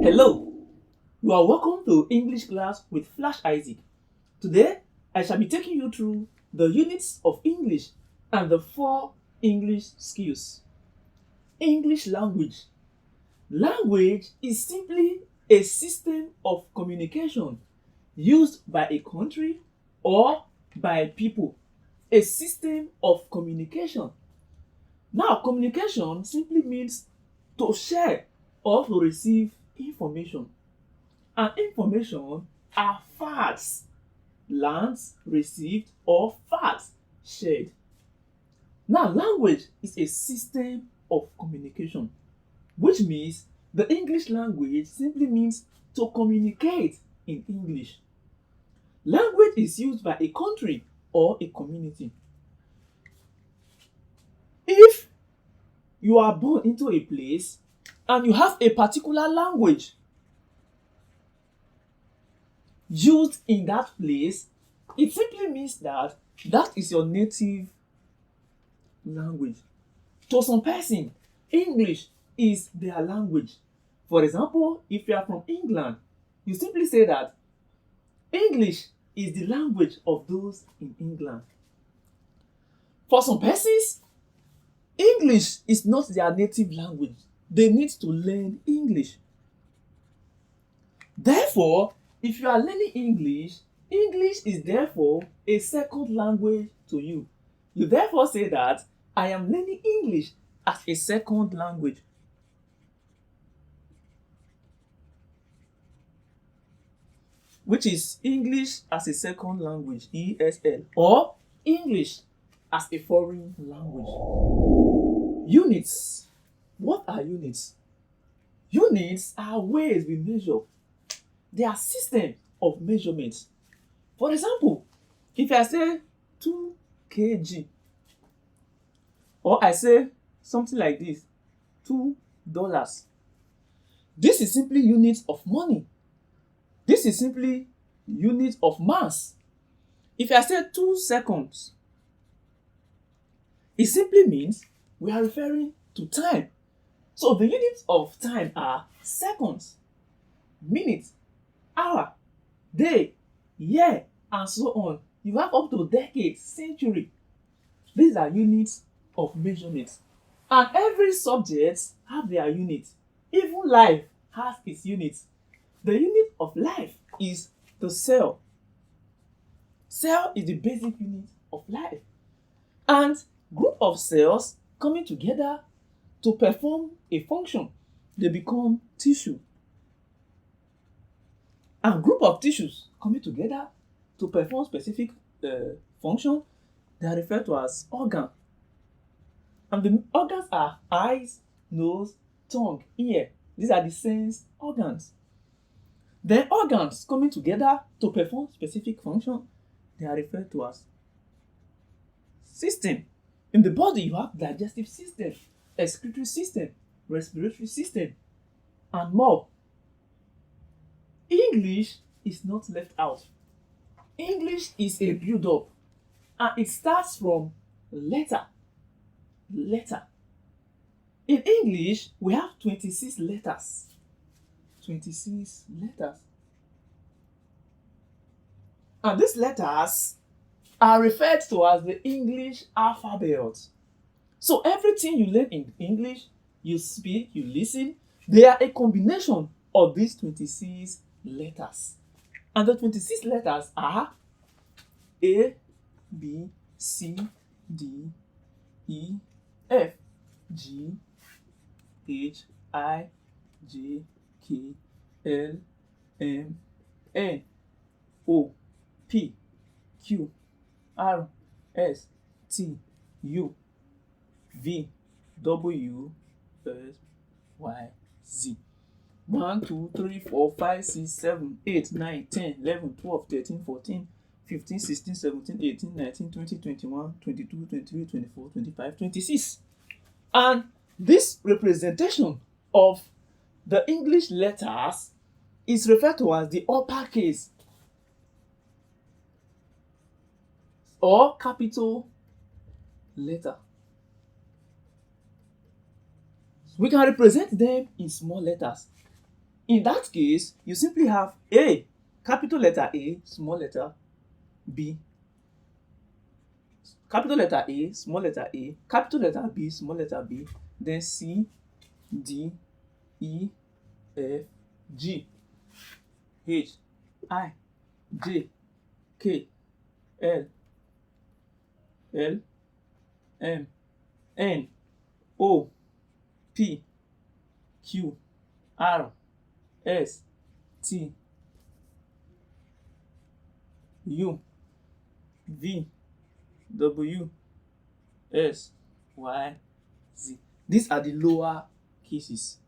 Hello, you are welcome to English class with Flash Isaac. Today, I shall be taking you through the units of English and the 4 English skills. English language. Language is simply a system of communication used by a country or by people. A system of communication. Now, communication simply means to share or to receive information. And information are facts learned, received, or facts shared. Now, language is a system of communication, which means the English language simply means to communicate in English. Language is used by a country or a community. If you are born into a place and you have a particular language used in that place, it simply means that that is your native language. To some person, English is their language. For example, if you are from England, you simply say that English is the language of those in England. For some persons, English is not their native language. They need to learn English. Therefore, if you are learning English, English is therefore a second language to you. You therefore say that I am learning English as a second language. Which is English as a second language, ESL, or English as a foreign language. Units. What are units? Units are ways we measure. They are systems of measurements. For example, if I say 2 kg, or I say something like this, $2. This is simply units of money. This is simply units of mass. If I say 2 seconds, it simply means we are referring to time. So the units of time are seconds, minutes, hour, day, year, and so on. You have up to decades, century. These are units of measurement. And every subject have their unit. Even life has its units. The unit of life is the cell. Cell is the basic unit of life. And group of cells coming together to perform a function, they become tissue. And group of tissues coming together to perform specific function, they are referred to as organ. And the organs are eyes, nose, tongue, ear. These are the sense organs. Then organs coming together to perform specific function, they are referred to as system. In the body, you have digestive system, excretory system, respiratory system, and more. English is not left out. English is a build-up, and it starts from letter. Letter. In English, we have 26 letters. 26 letters. And these letters are referred to as the English alphabet. So everything you learn in English, you speak, you listen, they are a combination of these 26 letters. And the 26 letters are A, B, C, D, E, F, G, H, I, J, K, L, M, N, O, P, Q, R, S, T, U, V, W, X, Y, Z. 1, 2, 3, 4, 5, 6, 7, 8, 9, 10, 11, 12, 13, 14, 15, 16, 17, 18, 19, 20, 21, 22, 23, 24, 25, 26. And this representation of the English letters is referred to as the uppercase or capital letter. We can represent them in small letters. In that case, you simply have A, capital letter A, small letter B, capital letter A, small letter A, capital letter B, small letter B, then C, D, E, F, G, H, I, J, K, L, L, M, N, O, P, Q, R, S, T, U, V, W, S, Y, Z. These are the lower cases.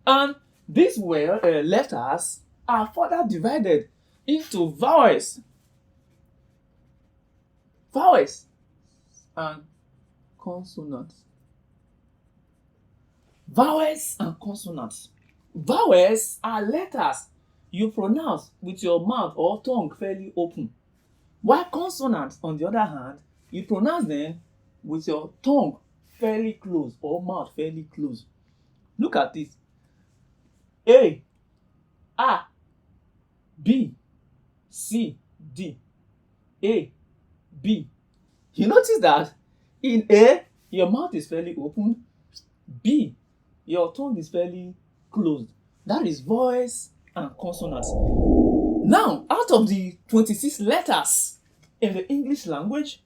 And these letters are further divided into vowels. Vowels and consonants. Vowels and consonants. Vowels are letters you pronounce with your mouth or tongue fairly open, while consonants, on the other hand, you pronounce them with your tongue fairly closed or mouth fairly closed. Look at this. A, B, C, D. A, B. You notice that in A, your mouth is fairly open. B, your tongue is fairly closed. That is vowels and consonants. Now, out of the 26 letters in the English language,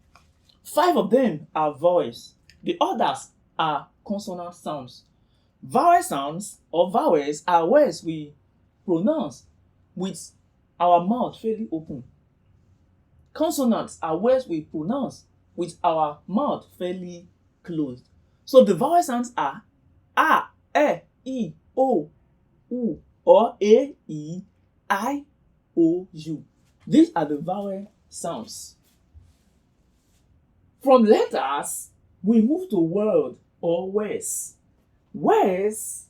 5 of them are vowels. The others are consonant sounds. Vowel sounds or vowels are words we pronounce with our mouth fairly open. Consonants are words we pronounce with our mouth fairly closed. So the vowel sounds are A, E, O, U, or A, E, I, O, U. These are the vowel sounds. From letters, we move to word or words. Words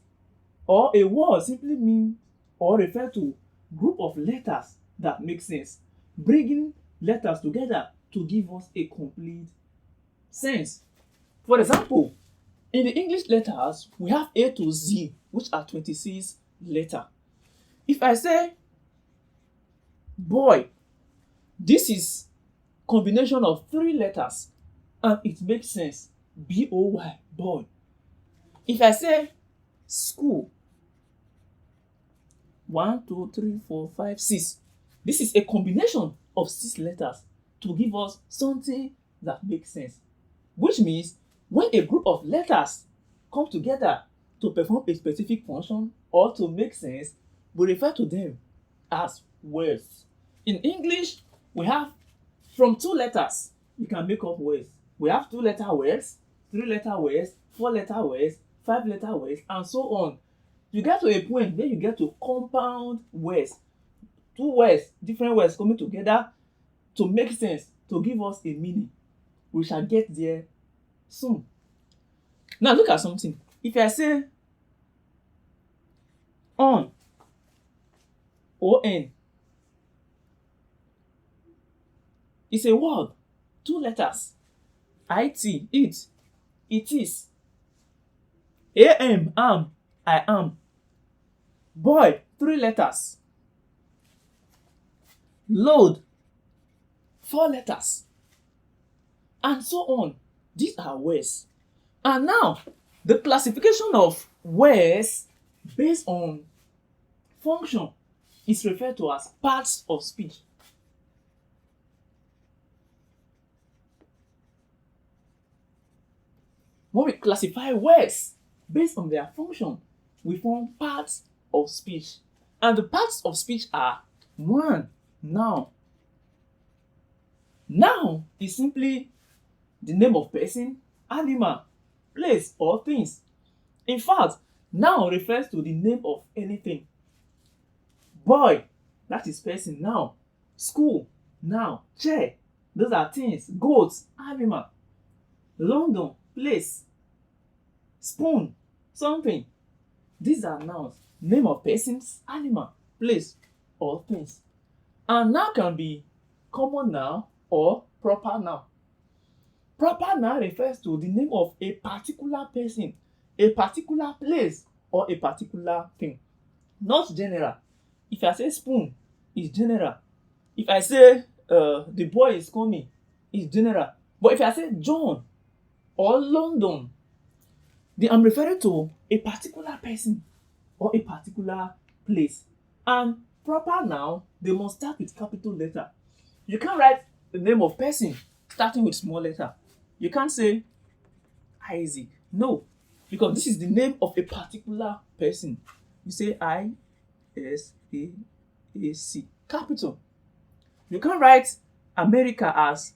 or a word simply mean or refer to group of letters that make sense, bringing letters together to give us a complete sense. For example, in the English letters, we have A to Z, which are 26 letters. If I say boy, this is combination of 3 letters and it makes sense. B-O-Y, boy. If I say school, 1, 2, 3, 4, 5, 6. This is a combination of 6 letters to give us something that makes sense. Which means when a group of letters come together to perform a specific function or to make sense, we refer to them as words. In English, we have from 2 letters, you can make up words. We have 2-letter words, 3-letter words, 4-letter words, 5-letter words, and so on. You get to a point where you get to compound words. 2 words, different words coming together to make sense, to give us a meaning. We shall get there soon. Now look at something. If I say on, O-N, it's a word, 2 letters. I-T, it, it is. A-M, am, I am. Boy, 3 letters. Load, 4 letters. And so on. These are words. And now, the classification of words based on function is referred to as parts of speech. When we classify words based on their function, we form parts of speech. And the parts of speech are 1, noun. Noun is simply the name of person, animal, place, or things. In fact, noun refers to the name of anything. Boy, that is person, noun. School, noun. Chair, those are things. Goats, animal. London, place. Spoon, something. These are nouns. Name of persons, animal, place, or things. And noun can be common noun or proper noun. Proper noun refers to the name of a particular person, a particular place, or a particular thing. not general. If I say spoon, it's general. If I say the boy is coming, it's general. But if I say John or London, then I'm referring to a particular person or a particular place. And proper noun, they must start with capital letter. You can't write the name of person starting with small letter. You can't say Isaac. No, because this is the name of a particular person. You say I-S-A-A-C, capital. You can't write America as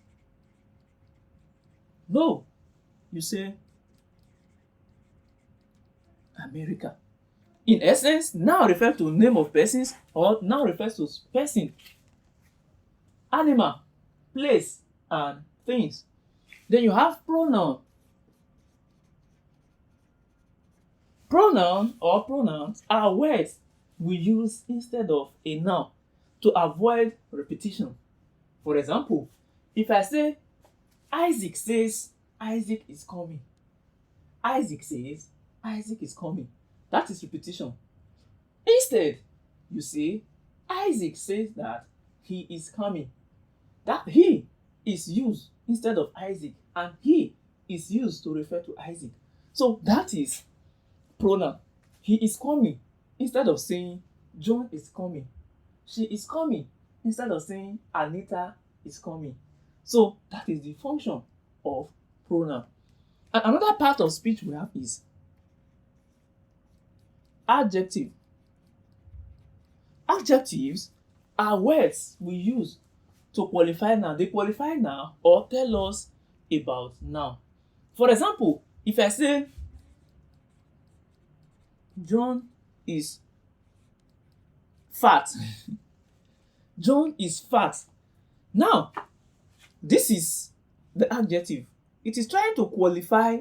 no. You say America. In essence, noun refers to name of persons or noun refers to person, animal, place, and things. Then you have pronoun. Pronoun or pronouns are words we use instead of a noun to avoid repetition. For example, if I say Isaac says Isaac is coming. Isaac says Isaac is coming. That is repetition. Instead, you say Isaac says that he is coming. That he is used instead of Isaac, and he is used to refer to Isaac. So that is pronoun. He is coming instead of saying John is coming. She is coming instead of saying Anita is coming. So that is the function of pronoun. And another part of speech we have is adjective. Adjectives are words we use to qualify noun. They qualify noun or tell us about noun. For example, if I say John is fat. John is fat. Now, this is the adjective. It is trying to qualify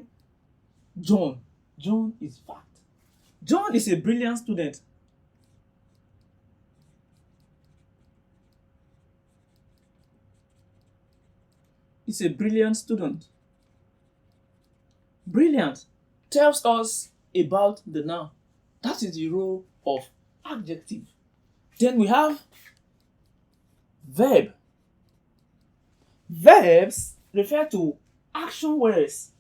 John. John is fat. John is a brilliant student. Is a brilliant student. Brilliant tells us about the noun. That is the role of adjective. Then we have verb. Verbs refer to action words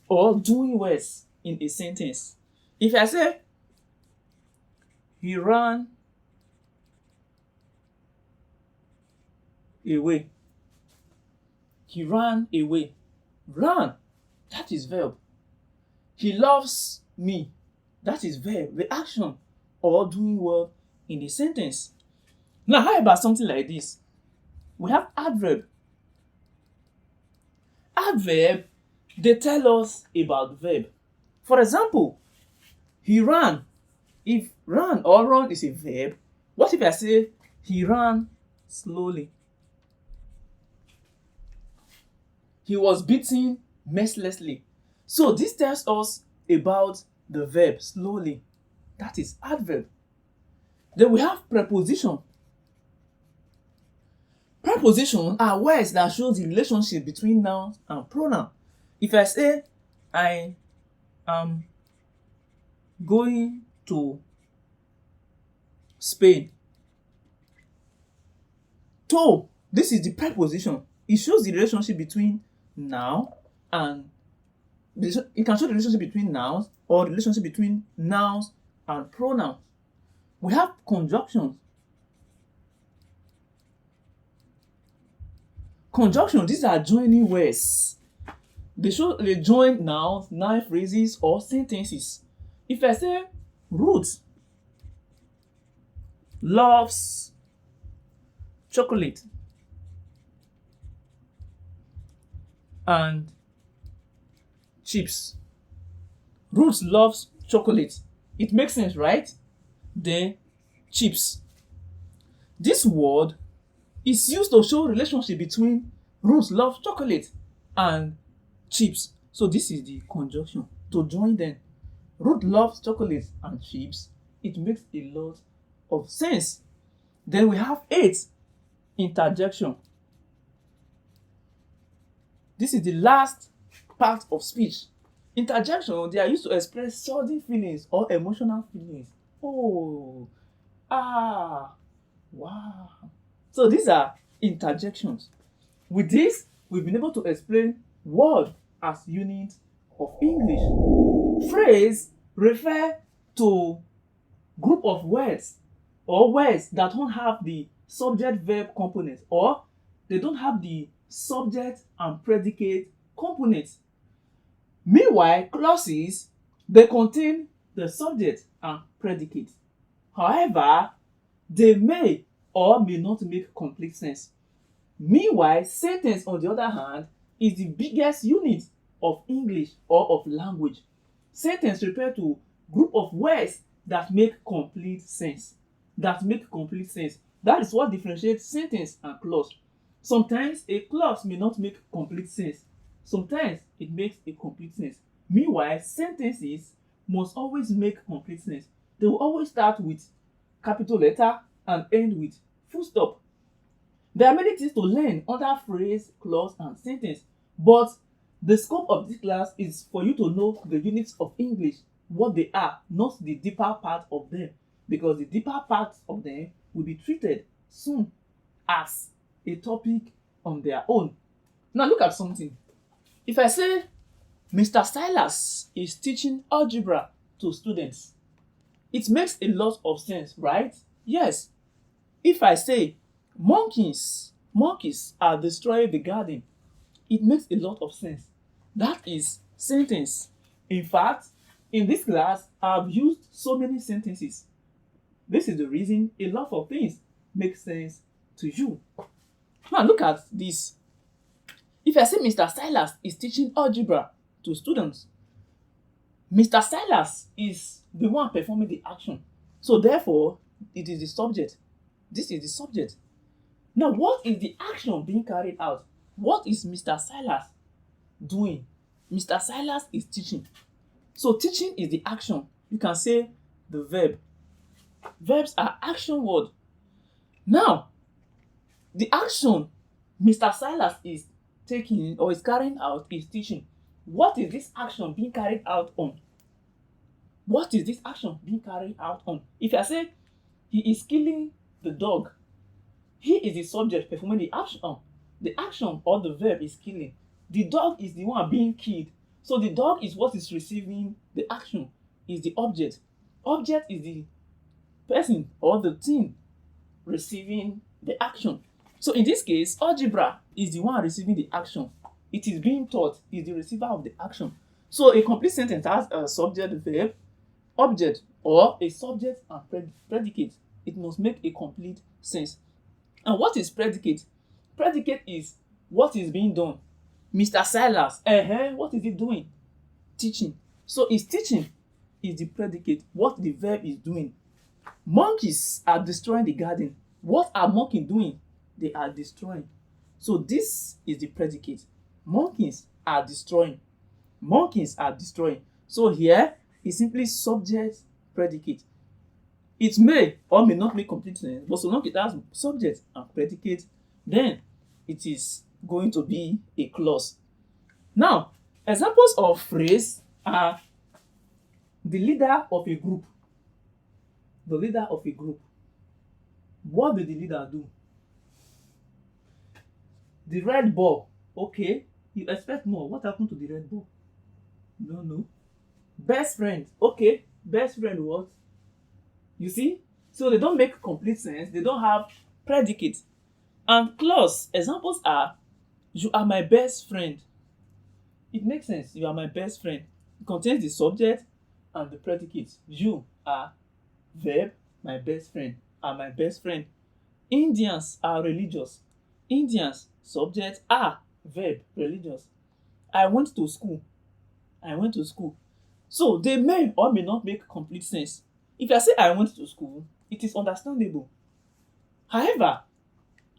or doing words in a sentence. If I say he ran away. He ran away. Run, that is verb. He loves me. That is verb, the action or doing word in a sentence. Now, how about something like this? We have adverb. Adverb, they tell us about verb. For example, he ran. If ran or run is a verb, what if I say he ran slowly? He was beaten mercilessly. So this tells us about the verb slowly. That is adverb. Then we have preposition. Preposition are words that show the relationship between noun and pronoun. If I say I am going to Spain. To, this is the preposition. It shows the relationship between noun and it can show the relationship between nouns or the relationship between nouns and pronouns. We have conjunctions. Conjunction, these are joining words. They join nouns, noun phrases, or sentences. If I say Ruth loves chocolate and chips. Ruth loves chocolate. It makes sense, right? Then chips. This word is used to show relationship between Ruth loves chocolate and chips. So this is the conjunction to join them. Ruth loves chocolate and chips. It makes a lot of sense. Then we have 8, interjection. This is the last part of speech. Interjection, they are used to express sudden feelings or emotional feelings. Oh, Ah, wow. So these are interjections. With this, we've been able to explain word as unit of English. Phrase refer to group of words or words that don't have the subject verb component, or they don't have the subject and predicate components. Meanwhile, clauses, they contain the subject and predicate. However, they may or may not make complete sense. Meanwhile, sentence, on the other hand, is the biggest unit of English or of language. Sentence refer to group of words that make complete sense. That make complete sense. That is what differentiates sentence and clause. Sometimes a clause may not make complete sense. Sometimes it makes a complete sense. Meanwhile, sentences must always make complete sense. They will always start with capital letter and end with full stop. There are many things to learn under phrase, clause, and sentence, but the scope of this class is for you to know the units of English, what they are, not the deeper part of them, because the deeper parts of them will be treated soon as a topic on their own. Now look at something. If I say Mr. Silas is teaching algebra to students, it makes a lot of sense, right? Yes. If I say monkeys are destroying the garden, it makes a lot of sense. That is sentence. In fact, in this class, I've used so many sentences. This is the reason a lot of things make sense to you. Now look at this. If I say Mr. Silas is teaching algebra to students, Mr. Silas is the one performing the action. So therefore, it is the subject. This is the subject. Now, what is the action being carried out? What is Mr. Silas doing? Mr. Silas is teaching. So teaching is the action. You can say the verb. Verbs are action word. Now, the action Mr. Silas is taking or is carrying out is teaching. What is this action being carried out on? What is this action being carried out on? If I say he is killing the dog, he is the subject performing the action. The action or the verb is killing. The dog is the one being killed. So the dog is what is receiving the action, is the object. Object is the person or the thing receiving the action. So in this case, algebra is the one receiving the action. It is being taught, is the receiver of the action. So a complete sentence has a subject, verb, object, or a subject and predicate. It must make a complete sense. And what is predicate? Predicate is what is being done. Mr. Silas, what is he doing? Teaching. So his teaching is the predicate, what the verb is doing. Monkeys are destroying the garden. What are monkeys doing? They are destroying. So this is the predicate. Monkeys are destroying. Monkeys are destroying. So here is simply subject, predicate. It may or may not make complete sense, but so long it has subject and predicate, then it is going to be a clause. Now, examples of phrase are the leader of a group. The leader of a group. What did the leader do? The red ball. Okay, you expect more. What happened to the red ball? No. Best friend. Okay, best friend what? You see? So they don't make complete sense. They don't have predicate. And clause examples are, you are my best friend. It makes sense. You are my best friend. It contains the subject and the predicate. You are verb, my best friend, are my best friend. Indians are religious. Indians, subject, are verb, religious. I went to school. I went to school. So they may or may not make complete sense. If I say I went to school, it is understandable. However,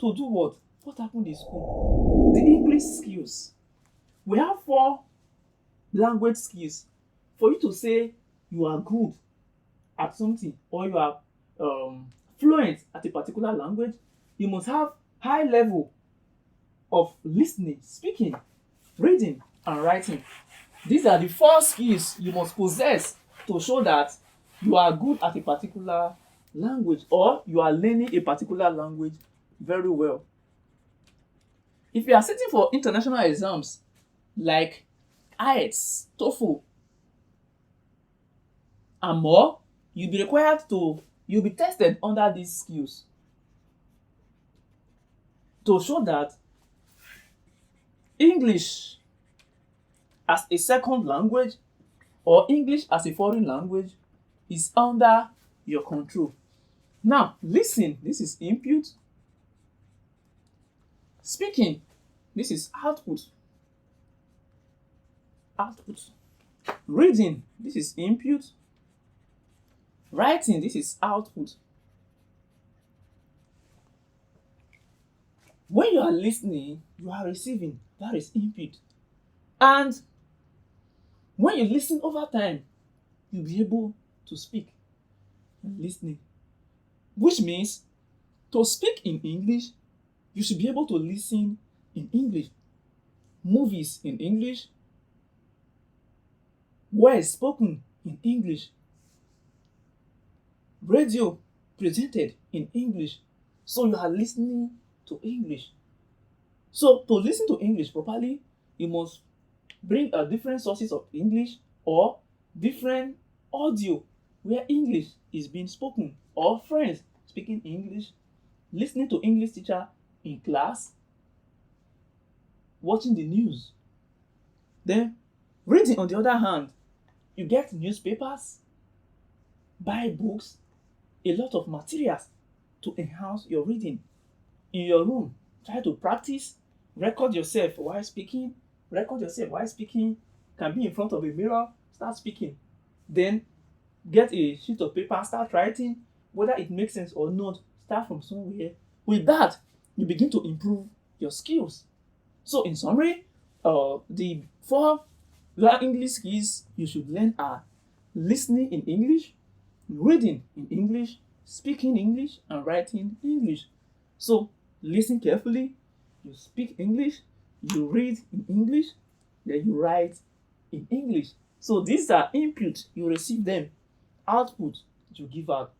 to do what? What happened in school? The English skills. We have 4 language skills. For you to say you are good at something or you are fluent at a particular language, you must have high level of listening, speaking, reading, and writing. These are the 4 skills you must possess to show that you are good at a particular language, or you are learning a particular language very well. If you are sitting for international exams like IELTS, TOEFL, and more, you'll be tested under these skills to show that English as a second language or English as a foreign language is under your control. Now, listen, this is input. Speaking, this is output. Output. Reading, this is input. Writing, this is output. When you are listening, you are receiving, that is input. And when you listen over time, you'll be able to speak listening. Which means to speak in English, you should be able to listen in English. Movies in English, words spoken in English, radio presented in English. So you are listening to English. So to listen to English properly, you must bring different sources of English or different audio where English is being spoken, or friends speaking English, listening to English teacher in class, watching the news. Then reading, on the other hand, you get newspapers, buy books, a lot of materials to enhance your reading. In your room, try to practice, record yourself while speaking, can be in front of a mirror, start speaking. Then get a sheet of paper, start writing, whether it makes sense or not, start from somewhere. With that, you begin to improve your skills. So in summary, the 4 English skills you should learn are listening in English, reading in English, speaking English, and writing English. So listen carefully, you speak English, you read in English, then you write in English. So these are input, you receive them. Output, you give out.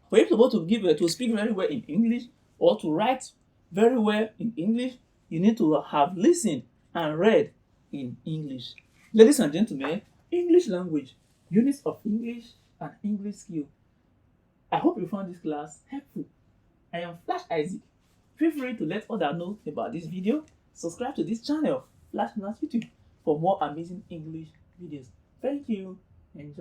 For you to be able to speak very well in English or to write very well in English, you need to have listened and read in English. Ladies and gentlemen, English language, units of English and English skill. I hope you found this class helpful. I am Flash Isaac. Feel free to let others know about this video. Subscribe to this channel, Flash Maths YouTube, for more amazing English videos. Thank you. Enjoy.